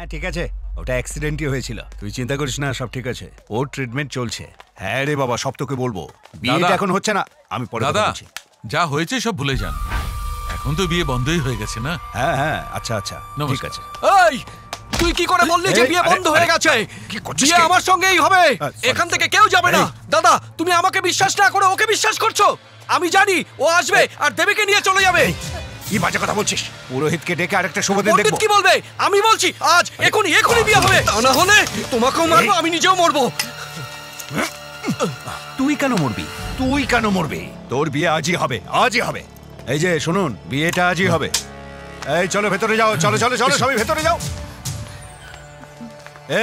হ্যাঁ ঠিক আছে, ওটা অ্যাক্সিডেন্টই হয়েছিল, তুই চিন্তা করিস না, সব ঠিক আছে, ওর ট্রিটমেন্ট চলছে। হ্যাঁ রে বাবা, সব তোকে বলবো, বিয়েটা এখন হচ্ছে না, আমি পরে কথা বলছি। যা হয়েছে সব ভুলে যান, এখন তো বিয়ে বন্ধই হয়ে গেছে না? হ্যাঁ হ্যাঁ, আচ্ছা আচ্ছা ঠিক আছে। এই তুই কি করে বললি যে বিয়ে বন্ধ হয়ে গেছে? বিয়ে আমার সঙ্গেই হবে, এখান থেকে কেউ যাবে না। দাদা, তুমি আমাকে বিশ্বাস না করে ওকে বিশ্বাস করছো? আমি জানি ও আসবে আর দেবীকে নিয়ে চলে যাবে। কি বাজে কথা বলছিস? পুরোহিতকে ডেকে আরেকটা শুভ দিন পণ্ডিত দেখবো। কি বলবে? আমি বলছি আজ এখনই বিয়ে হবে, তা না হলে তোমাকেও মারবো, আমি নিজেও মরবো। তুই কেন মরবি? তুই কেন মরবি? তোর বিয়ে আজই হবে, আজই হবে। এই যে শুনুন, বিয়েটা আজই হবে। এই চলো ভেতরে যাও, চলো চলো চলো, সবাই ভেতরে যাও।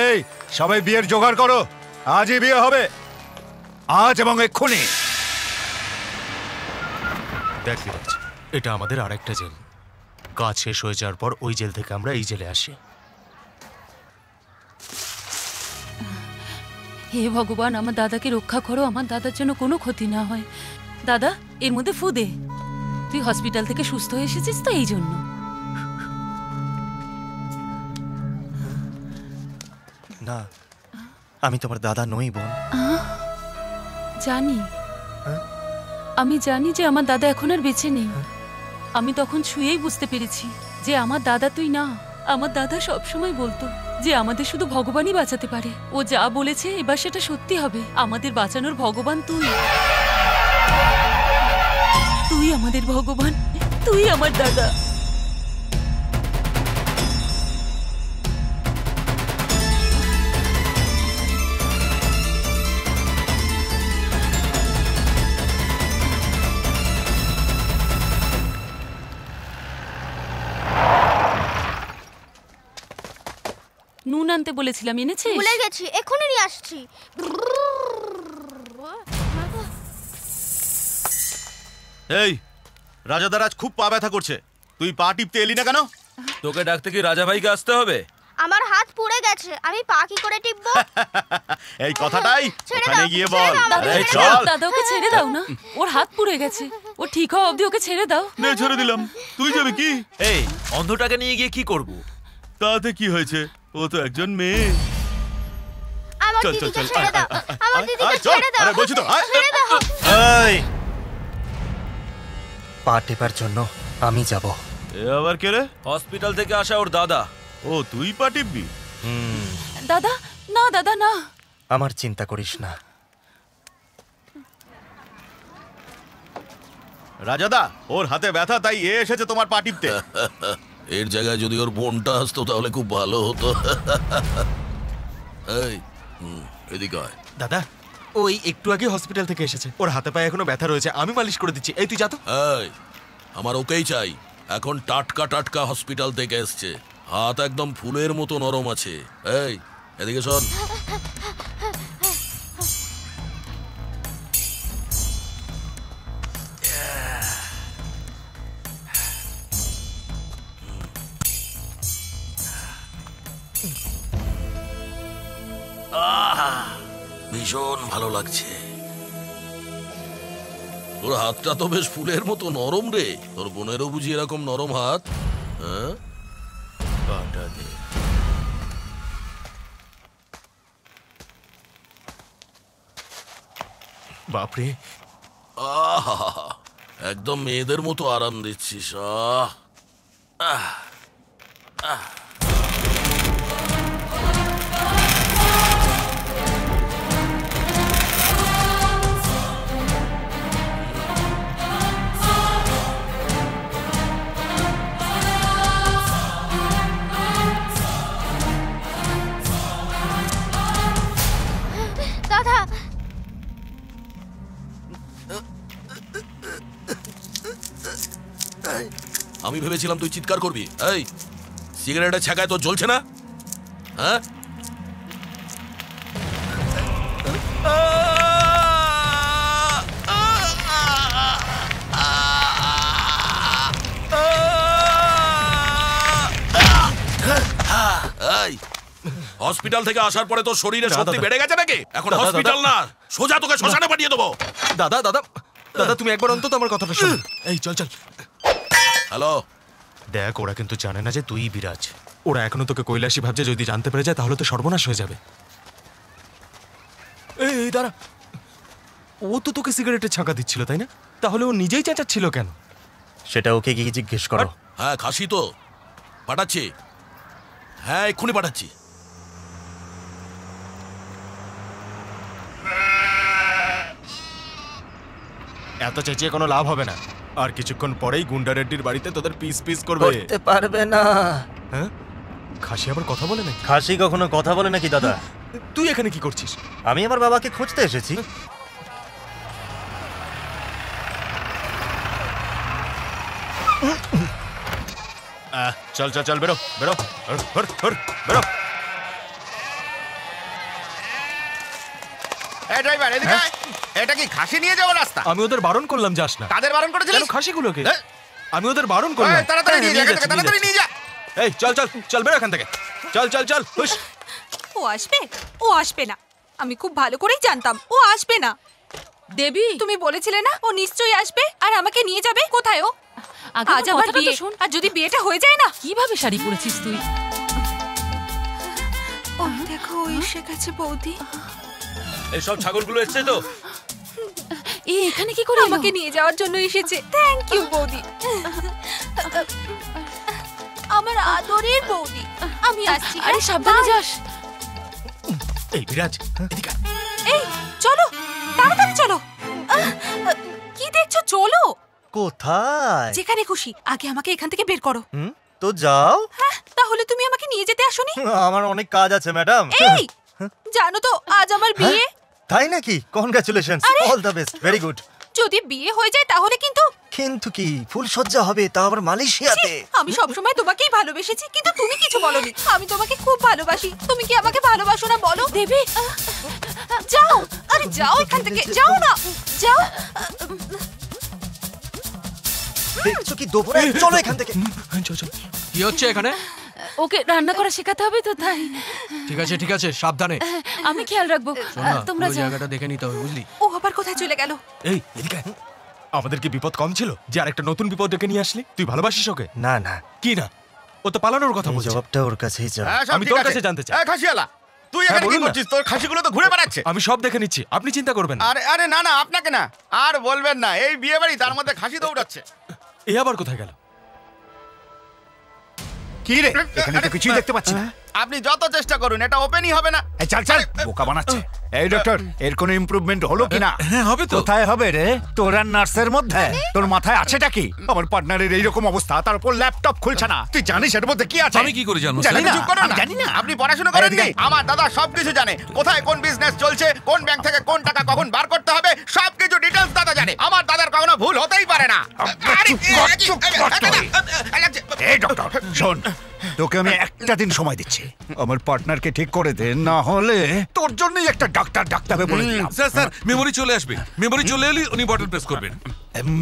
এই সবাই বিয়ের জোগাড় করো, আজই বিয়ে হবে, আজ এবং এক্ষুনি। দেখ বিরাজ, এটা আমাদের আরেকটা জেল, কাজ শেষ হয়ে যাওয়ার পর ওই জেল থেকে আমরা এই জেলে আসি। হে ভগবান, আমার দাদাকে রক্ষা করো, আমার দাদার জন্য কোনো ক্ষতি না হয়। দাদা, এর মধ্যে ফু দে। তুই হসপিটাল থেকে সুস্থ হয়ে এসেছিস তো, এই জন্য। না, আমি তোমার দাদা নই বোন। জানি, আমি জানি যে আমার দাদা এখন আর বেঁচে নেই। আমি তখন ছুঁয়েই বুঝতে পেরেছি যে আমার দাদা তুই না। আমার দাদা সবসময় বলতো যে আমাদের শুধু ভগবানই বাঁচাতে পারে। ও যা বলেছে এবার সেটা সত্যি হবে। আমাদের বাঁচানোর ভগবান তুই, তুই আমাদের ভগবান, তুই আমার দাদা। নুন আনতে বলেছিলাম, এনেছিস? ভুলে গেছি, এখনই নিয়ে আসছি। এই রাজাদার আজ খুব পা ব্যথা করছে, তুই পা টিপতে এলি না কেন? তোকে ডাকতে কি রাজা ভাইকে আসতে হবে? আমার হাত পুড়ে গেছে, আমি পা কি করে টিপবো? এই কথাটাই ওখানে গিয়ে বল। এই চল, দাদা ওকে ছেড়ে দাও না, ওর হাত পুড়ে গেছে, ও ঠিক হওয়া অবধি ওকে ছেড়ে দাও। নে ছেড়ে দিলাম, তুই যাবে কি? এই অন্ধটাকে নিয়ে গিয়ে কি করব? তাতে কি হয়েছে, ও তো একজন মেয়ে। আমার চল চল দিদিকে চল, ছেড়ে দাও, আমার দিদিকে চল, ছেড়ে দাও, আরে বলছি তো, ছেড়ে দাও। এই পা টেপার জন্য আমি যাব। এ আবার কে রে? হসপিটাল থেকে আসা ওর দাদা। ও তুই পা টিপবি? দাদা না, দাদা না। আমার চিন্তা করিস না। রাজাদা, ওর হাতে ব্যথা, তাই এ এসেছে তোমার পা টিপতে। এর জায়গায় যদি ওর বোনটা আসতো তাহলে খুব ভালো হতো। এই এদিকে আয়। দাদা, ওই একটু আগে হসপিটাল থেকে এসেছে, ওর হাতে পায়ে এখনো ব্যথা রয়েছে, আমি মালিশ করে দিচ্ছি। এই তুই যা তো। এই আমার ওকেই চাই, এখন টাটকা টাটকা হসপিটাল থেকে এসছে, হাত একদম ফুলের মতো নরম আছে। এই এদিকে শোন। ভীষণ ভালো লাগছে। তোর হাতটা তো বেশ ফুলের মতো নরম রে। তোর বোনেরও বুঝি এরকম নরম হাত? হ্যাঁ, পাটা দে। বাপরে, আহা, একদম মেয়েদের মতো আরাম দিচ্ছিস। আহ আহ দাদা, আমি ভেবেছিলাম তুই চিৎকার করবি। এই সিগারেটের ছাকায় তোর জ্বলছে না? হ্যাঁ, হসপিটাল থেকে আসার পরে তোর শরীরে শক্তি বেড়ে গেছে নাকি? এখন হসপিটাল না, সোজা তোকে শ্মশানে পাঠিয়ে দেবো। দাদা দাদা দাদা, তুমি একবার অন্তত আমার কথাটা শোনো। এই চল চল। হ্যালো, দেখ, ওরা কিন্তু জানে না যে তুই বিরাজ। ওরা এখনো তোকে কৈলাসী ভাবছে, যদি জানতে পেরে যায় তাহলে তো সর্বনাশ হয়ে যাবে। এই দাঁড়া, ও তো তোকে সিগারেটের ছাঁকা দিচ্ছিল তাই না? তাহলে ও নিজেই চেঁচাচ্ছিল কেন? সেটা ওকে গিয়ে জিজ্ঞেস করো। হ্যাঁ খাসি তো পাঠাচ্ছি, হ্যাঁ এক্ষুনি পাঠাচ্ছি। এত চেঁচিয়ে কোনো লাভ হবে না, আর কিছুক্ষণ পরেই গুন্ডা রেড্ডির বাড়িতে তোদের পিস পিস করবে। করতে পারবে না। হ্যাঁ, খাসি আবার কথা বলে নাকি? খাসি কখনো কথা বলে নাকি দাদা? তুই এখানে কি করছিস? আমি আমার বাবাকে খুঁজতে এসেছি। চল চল চল, বেরো বেরো, বেরো। এই ড্রাইভার এদিকে আয়। এটা কি খাসি নিয়ে যাওয়ার রাস্তা? আমি ওদের বারণ করলাম যাস না। কাদের বারণ করেছিলিস? কেন খাসিগুলোকে? হ্যাঁ? আমি ওদের বারণ করলাম। এই, তাড়াতাড়ি নিয়ে যা, এখান থেকে তাড়াতাড়ি নিয়ে যা। এই চল চল চল, বেরো এখান থেকে। চল চল চল, হুশ। ও আসবে? ও আসবে না। আমি খুব ভালো করেই জানতাম ও আসবে না। দেবী, তুমি বলেছিলে না ও নিশ্চয়ই আসবে আর আমাকে নিয়ে যাবে। কোথায় ও? আগে আজ আমার কথাটা তো বিয়ে, শোন। আর যদি বিয়েটা হয়ে যায় না। কিভাবে শাড়ি পরেছিস তুই? ও দেখো ও এসে গেছে বৌদি। এই সব ছাগলগুলো এসছে তো? এই এখানে কি করে? আমাকে নিয়ে যাওয়ার জন্য এসেছে। থ্যাংক ইউ বৌদি। আমার আদরের বৌদি। আমি আসছি। আরে সাবধানে যাস। এই বিরাজ, এদিকে আয়। এই চলো, তাড়াতাড়ি চলো। কি দেখছো? চলো কোথায়? যেখানে খুশি। আগে আমাকে এখান থেকে বের করো। তো যাও। হ্যাঁ, তাহলে তুমি আমাকে নিয়ে যেতে আসোনি? আমার অনেক কাজ আছে ম্যাডাম। এই জানো তো আজ আমার বিয়ে। তাই নাকি? Congratulations, all the best, very good. যদি বিয়ে হয়ে যায় তাহলে কিন্তু কিন্তু কি ফুলসজ্জা হবে, তা আবার মালয়েশিয়াতে? আমি সবসময় তোমাকেই ভালোবেসেছি, কিন্তু তুমি কিছু বলনি। আমি তোমাকে খুব ভালোবাসি। তুমি কি আমাকে ভালোবাসো না বলো? দেবী, যাও, আরে যাও এখান থেকে, যাও না, যাও। দেখছো কি দুপুরে? চলো এখান থেকে। চল চল। কি হচ্ছে এখানে? ওকে রান্না করা শেখাতে হবে তো, তাই। ঠিক আছে, সাবধানে। আমি খেয়াল রাখবো। শোন না, তোমরা পুরো যাও। জায়গাটা দেখে নিতে হবে, বুঝলি? ও আবার কোথায় চলে গেল? এই এদিকে আয়। আমাদের কি বিপদ কম ছিল যে আরেকটা নতুন বিপদ ডেকে নিয়ে আসলি? তুই ভালোবাসিস ওকে? না না, কি না? ও তো পালানোর কথা এই বলছে। জবাবটা ওর কাছেই যাও। হ্যাঁ, সব আমি ঠিক তোর আছে। কাছে জানতে চাই। এই খাসিওয়ালা, তুই হ্যাঁ, এখানে কি বলুন না। করছিস? তোর খাসিগুলো তো ঘুরে বেড়াচ্ছে। আমি সব দেখে নিচ্ছি, আপনি চিন্তা করবেন না। আরে আরে না না, আপনাকে না। আর বলবেন না, এই বিয়ে বাড়ি, তার মধ্যে খাসি দৌড়াচ্ছে। এ আবার কোথায় গেল? কি রে, এখানে তো কিছুই দেখতে পাচ্ছি না। আপনি যত চেষ্টা করুন, এটা ওপেনই হবে না। এই চাল চাল, বোকা বানাচ্ছে। এই ডক্টর, এর কোনো ইমপ্রুভমেন্ট হলো কিনা? হ্যাঁ হবে তো। কোথায় হবে রে? তোর আর নার্সের মধ্যে? তোর মাথায় আছেটা কি? আমার পার্টনারের এইরকম অবস্থা, তার উপর ল্যাপটপ খুলছে না। তুই জানিস এর মধ্যে কি আছে? আমি কি করে জানবো? জানি না, চুপ করুন আমি না। জানি না। আপনি পড়াশোনা করেননি? এদিকে। আমার দাদা সবকিছু জানে। কোথায় কোন বিজনেস চলছে, কোন ব্যাংক থেকে কোন টাকা কখন বার করতে হবে, সবকিছু ডিটেইলস দাদা জানে। আমার দাদার কখনো ভুল হতেই পারে না। আরে, চুপ কর তুই। এই ডক্টর, শোন, তোকে আমি একটা দিন সময় দিচ্ছি। আমার পার্টনারকে ঠিক করে দে, না হলে তোর জন্যই একটা ডাক্তার ডাকতে হবে বলে দিলাম। স্যার মেমোরি চলে আসবে। মেমোরি চলে এলে উনি বাটন প্রেস করবেন।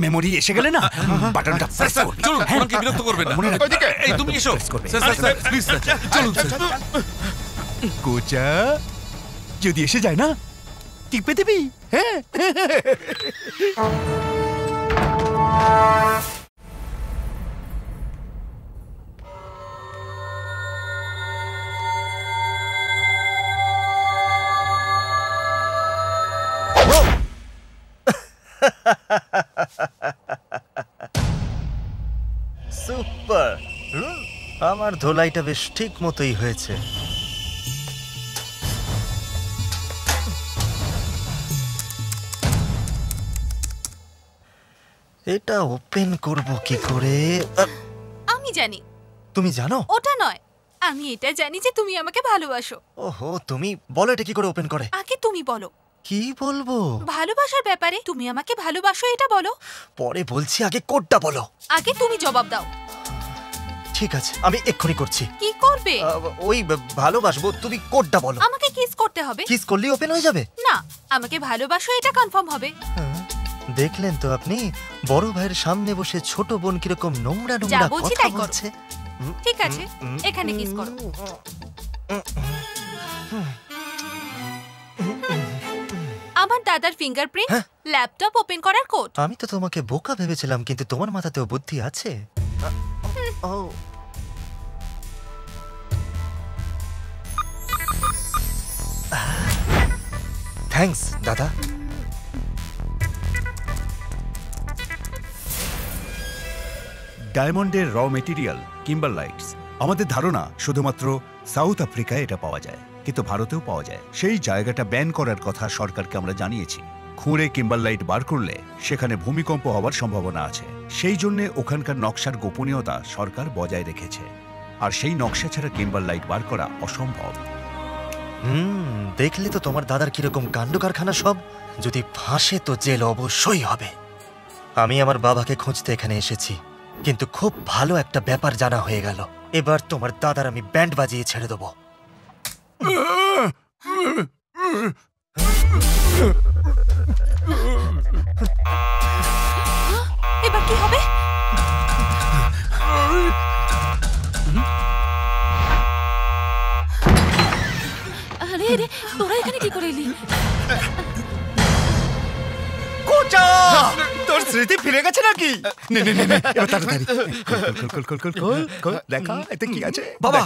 মেমোরি এসে গেলে না, বাটনটা প্রেস স্যার করবি। চলুন, হ্যাঁ। ওনাকে বিরক্ত করবেন না। মনে রাখবি। ওইদিকে। এই তুমি এসো। Press করবে। স্যার প্লিজ স্যার, চলুন স্যার। কোচা যদি এসে যায় না, টিপে দিবি। হ্যাঁ, সুপার। আমার ধোলাইটা বেশ ঠিক মতোই হয়েছে। এটা ওপেন করব কি করে? আমি জানি। তুমি জানো? ওটা নয়, আমি এটা জানি যে তুমি আমাকে ভালোবাসো। ওহো, তুমি বলো এটা কি করে ওপেন করে? আগে তুমি বলো। কি বলবো? ভালোবাসার ব্যাপারে তুমি আমাকে ভালোবাসো এটা বলো। পরে বলছি, আগে কোডটা বলো। আগে তুমি জবাব দাও। ঠিক আছে, আমি এক্ষুনি করছি। কি করবে? ওই ভালোবাসবো, তুমি কোডটা বলো। আমাকে কিস করতে হবে। কিস করলেই ওপেন হয়ে যাবে? না, আমাকে ভালোবাসো এটা কনফার্ম হবে। দেখলেন তো আপনি, বড় ভাইয়ের সামনে বসে ছোট বোন কিরকম নোংরা যা নোংরা বলছি কথা তাই করো। বলছে। ঠিক আছে, এখানে কিস করো। আমার দাদার ফিঙ্গারপ্রিন্ট, ল্যাপটপ ওপেন করার কোড। আমি তো তোমাকে বোকা ভেবেছিলাম, কিন্তু তোমার মাথাতেও বুদ্ধি আছে। ও থ্যাঙ্কস দাদা। ডায়মন্ডের র মেটেরিয়াল কিম্বারলাইটস আমাদের ধারণা শুধুমাত্র সাউথ আফ্রিকায় এটা পাওয়া যায়, কিন্তু ভারতেও পাওয়া যায়। সেই জায়গাটা ব্যান করার কথা সরকারকে আমরা জানিয়েছি। খুঁড়ে কিম্বারলাইট বার করলে সেখানে ভূমিকম্প হওয়ার সম্ভাবনা আছে। সেই জন্য ওখানকার নকশার গোপনীয়তা সরকার বজায় রেখেছে, আর সেই নকশা ছাড়া কিম্বারলাইট বার করা অসম্ভব। দেখলে তো তোমার দাদার কিরকম কাণ্ড কারখানা সব। যদি ফাঁসে তো জেল অবশ্যই হবে। আমি আমার বাবাকে খুঁজতে এখানে এসেছি, কিন্তু খুব ভালো একটা ব্যাপার জানা হয়ে গেল। এবার তোমার দাদার আমি ব্যান্ড বাজিয়ে ছেড়ে দেবো। এবার কি হবে? আরে আরে, তোরা এখানে কি করে এলি? কোচা, তোর স্মৃতি ফিরে গেছে নাকি? নে নে নে নে, এবার তাড়াতাড়ি দেখা এতে কি আছে। বাবা,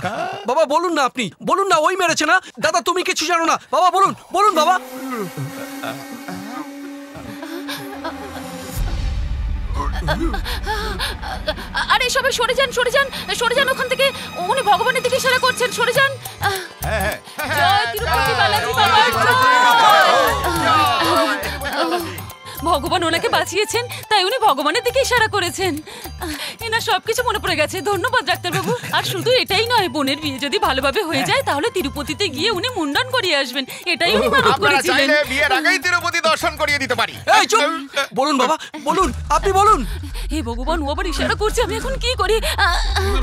বাবা বলুন না, আপনি বলুন না ওই মেরেছে না। দাদা তুমি কিছু জানো না। বাবা বলুন, বলুন বাবা। আরে সবাই সরে যান, সরে যান, সরে যান ওখান থেকে। উনি ভগবানের দিকে ইশারা করছেন, সরে যান। জয় তিরুপতি বালাজি বাবার জয়। ভগবান ওনাকে বাঁচিয়েছেন, তাই উনি ভগবানের দিকে ইশারা করেছেন। এনার সবকিছু মনে পড়ে গেছে। ধন্যবাদ ডাক্তারবাবু। আর শুধু এটাই নয়, বোনের বিয়ে যদি ভালোভাবে হয়ে যায় তাহলে তিরুপতিতে গিয়ে উনি মুন্ডন করিয়ে আসবেন, এটাই উনি মানত আপনারা করেছিলেন। চাইলে বিয়ের আগেই তিরুপতি দর্শন করিয়ে দিতে পারি। এই চুপ! বলুন বাবা, বলুন, আপনি বলুন। হে ভগবান, ও আবার ইশারা করছে, আমি এখন কি করি?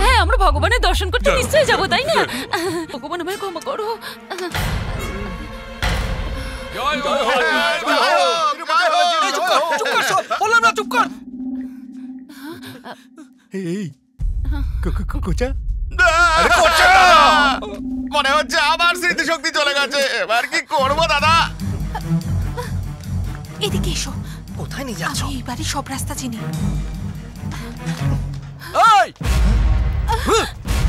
হ্যাঁ, আমরা ভগবানের দর্শন করতে নিশ্চয়ই যাবো, তাই না? ভগবান আমায় ক্ষমা করো। বললাম না চুপ কর। কোচা, মনে হচ্ছে আবার স্মৃতিশক্তি চলে গেছে। এবার কি করবো দাদা? এদিকে এসো। কোথায় নিয়ে যাচ্ছ? আমি এই বাড়ির সব রাস্তা চিনি। এই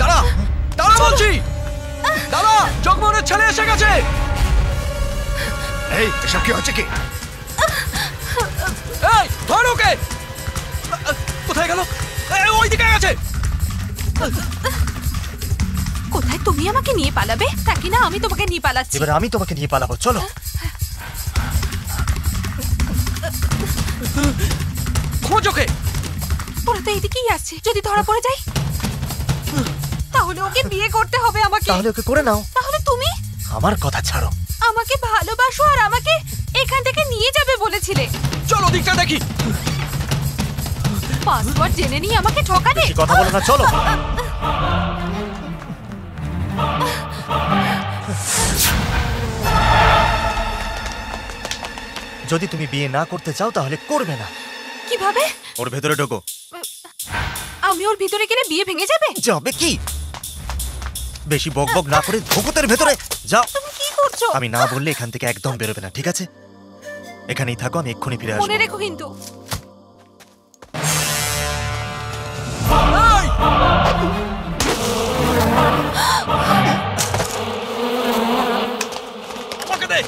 দাঁড়া, দাঁড়া বলছি, দাঁড়া। জগমোহনের ছেলে এসে গেছে। এই এসব কি হচ্ছে কি? এই ধর ওকে। কোথায় গেল? ওই দিকে গেছে। কোথায় তুমি আমাকে নিয়ে পালাবে? তাকে না আমি তোমাকে নিয়ে পালাচ্ছি। এবার আমি তোমাকে নিয়ে পালাবো, চলো। খোঁজ ওকে। ওরা তো এইদিকেই আসছে। যদি ধরা পড়ে যাই তাহলে ওকে বিয়ে করতে হবে আমাকে। তাহলে ওকে করে নাও। তাহলে তুমি আমার কথা ছাড়ো। আমাকে ভালোবাসো আর আমাকে এখান থেকে নিয়ে যাবে বলেছিলে। চলো দিকটা দেখি। পাসওয়ার্ড জেনে নিয়ে আমাকে ঠকালে। কথা বলো না, চলো। যদি তুমি বিয়ে না করতে চাও তাহলে করবে না। কিভাবে? ওর ভেতরে ঢোকো। আমি ওর ভিতরে গেলে বিয়ে ভেঙে যাবে? যাবে কি? বেশি বকবক না করে ঢোকো তার ভেতরে, যাও। তুমি কি করছো? আমি না বললে এখান থেকে একদম বেরোবে না, ঠিক আছে? এখানেই থাকো, আমি এক্ষুনি ফিরে আসবো। মনে রেখো কিন্তু। ওকে দে।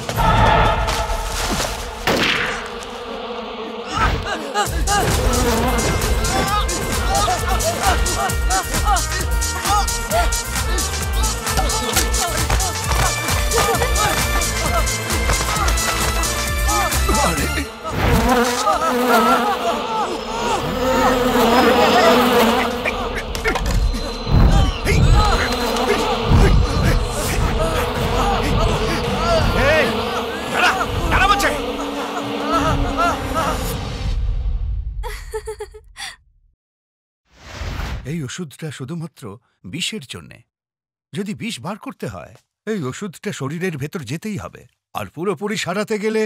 এই ওষুধটা শুধুমাত্র বিষের জন্যে। যদি বিষ বার করতে হয় এই ওষুধটা শরীরের ভেতর যেতেই হবে, আর পুরোপুরি সারাতে গেলে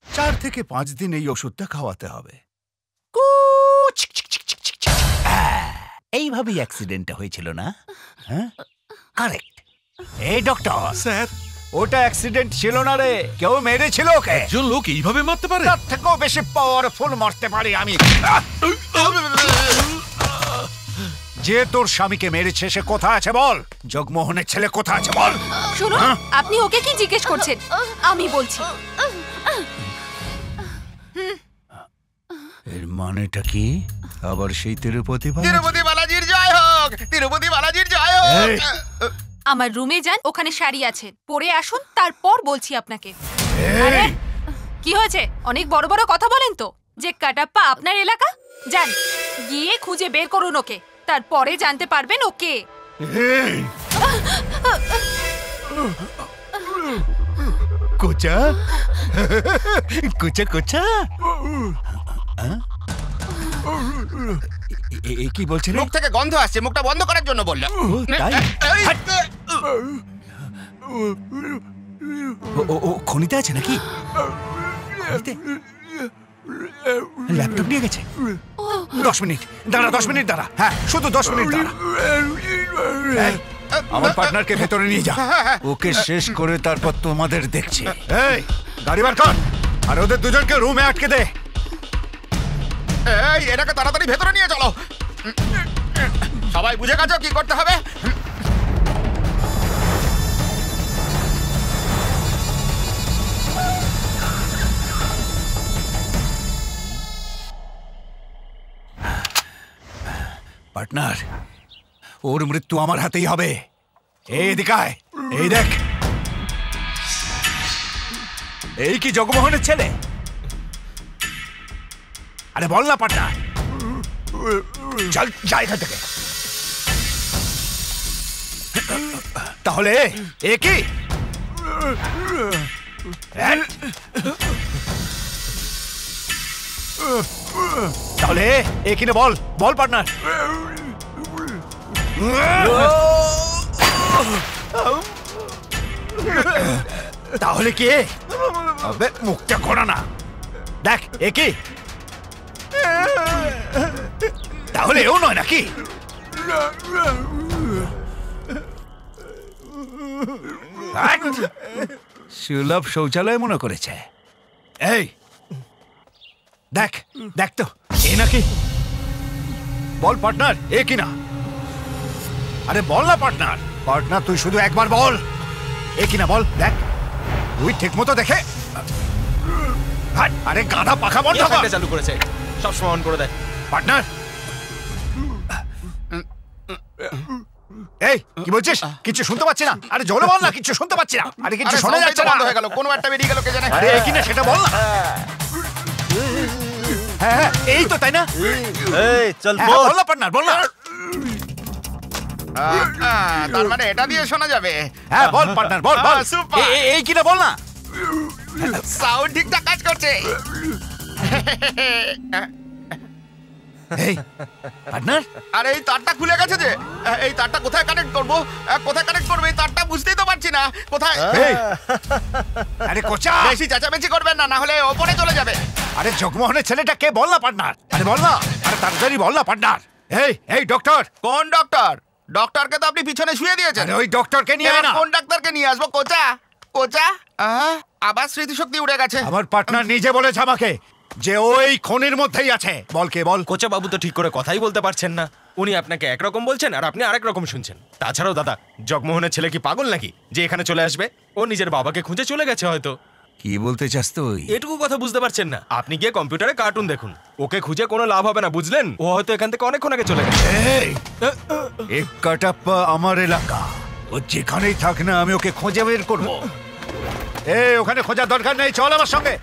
4 থেকে 5 দিন এই ওষুধটা খাওয়াতে হবে। এইভাবেই অ্যাক্সিডেন্টটা হয়েছিল না? হ্যাঁ, কারেক্ট। এই ডক্টর স্যার, ওটা অ্যাক্সিডেন্ট ছিল না রে, কেউ মেরেছিল ওকে। একজন লোক এইভাবে মারতে পারে? তার থেকেও বেশি পাওয়ারফুল মারতে পারি আমি। যে তোর স্বামীকে মেরেছে সে কোথায় আছে বল? জগমোহনের ছেলে কোথায় আছে বল? শুনুন, আপনি ওকে কি জিজ্ঞেস করছেন? আমি বলছি। এর মানেটা কি? আবার সেই তিরুপতি তিরুপতি বালাজির জয় হোক, তিরুপতি বালাজির জয় হোক। আমার রুমে যান, ওখানে শাড়ি আছে, পরে আসুন, তারপর বলছি আপনাকে। আরে কি হয়েছে? অনেক বড় বড় কথা বলেন তো। যে কাটাপ্পা আপনার এলাকা, যান গিয়ে খুঁজে বের করুন ওকে, তারপরে জানতে পারবেন ওকে। কোচা কোচা কোচা কি বলছেন? মুখ থেকে গন্ধ আসছে, মুখটা বন্ধ করার জন্য বললাম। ও খনিতে আছে নাকি? ল্যাপটপ নিয়ে গেছে। 10 মিনিট দাঁড়া, 10 মিনিট দাঁড়া। হ্যাঁ, শুধু 10 মিনিট দাঁড়া। আমার পার্টনারকে ভেতরে নিয়ে যা, ওকে শেষ করে তারপর তোমাদের দেখছি। এই গাড়ি বার কর, আর ওদের দুজনকে রুমে আটকে দে। এই এটাকে তাড়াতাড়ি ভেতরে নিয়ে চলো। সবাই বুঝে গেছো কি করতে হবে? পার্টনার, ওর মৃত্যু আমার হাতেই হবে। এদিকে আয়, এই দেখ, এই কি জগমোহনের ছেলে? আরে বল না পার্টনার, চল যা এখান থেকে। তাহলে এ কি? তাহলে এ কিনে বল, বল পার্টনার। তাহলে কি? আবে মুখটা খোলা না, দেখ এ কি? তাহলে এও নয় নাকি? সুলভ শৌচালয় মনে করেছে। এই দেখ, দেখ তো এ নাকি? বল পার্টনার, এ কিনা? আরে বল না পার্টনার। পার্টনার তুই শুধু একবার বল, এ কিনা বল। দেখ তুই ঠিক মতো দেখে। আরে গাধা, পাখা বন্ধ কর। চালু করেছে, সব সমান করে দেয়। পার্টনার, এই কি বলছিস? কিছু শুনতে পাচ্ছি না। আরে জোরে বল না, কিছু শুনতে পাচ্ছি না। আরে কিছু শোনা যাচ্ছে না। বন্ধ হয়ে গেল, কোনো একটা বেরিয়ে গেল, কে জানে। আরে এ কিনা সেটা বল না। হ্যাঁ হ্যাঁ, এই তো, তাই না? এই চল বল না পার্টনার, বল না। তার মানে এটা দিয়ে শোনা যাবে। হ্যাঁ বল পার্টনার, বল বল। এই কিনা বল না। সাউন্ড ঠিকঠাক কাজ করছে। এই পার্টনার, আরে এই তারটা খুলে গেছে যে। এই তারটা কোথায় কানেক্ট করবো, কোথায় কানেক্ট করবো এই তারটা বুঝতেই তো পারছি না কোথায়। আরে কোচা, বেশি চেঁচামেচি করবেন না, না হলে ওপরে চলে যাবে। আরে জগমোহনের ছেলেটা কে বল না পার্টনার। আরে বল না, আরে তাড়াতাড়ি বল না পার্টনার। এই ডক্টর। কোন ডক্টর? ডক্টরকে তো আপনি পিছনে শুয়ে দিয়েছেন। আরে ওই ডক্টরকে নিয়ে আয় না। কোন ডাক্তারকে নিয়ে আসবো? কোচা, কোচা আবার স্মৃতিশক্তি উড়ে গেছে। আমার পার্টনার নিজে বলেছে আমাকে যে ওই খনির মধ্যেই আছে। বল কে বল। কোচা বাবু তো ঠিক করে কথাই বলতে পারছেন না। উনি আপনাকে একরকম বলছেন আর আপনি আরেক রকম শুনছেন। তাছাড়াও দাদা, জগমোহনের ছেলে কি পাগল নাকি যে এখানে চলে আসবে? ও নিজের বাবাকে খুঁজে চলে গেছে হয়তো। কি বলতে চাস তুই? এটুকু কথা বুঝতে পারছেন না? আপনি গিয়ে কম্পিউটারে কার্টুন দেখুন, ওকে খুঁজে কোনো লাভ হবে না, বুঝলেন? ও হয়তো এখান থেকে অনেকক্ষণ আগে চলে গেছে। এই কাটাপ্পা আমার এলাকা, ও যেখানেই থাক না আমি ওকে খুঁজে বের করবো। ওখানে খোঁজার দরকার নেই, চল আমার সঙ্গে।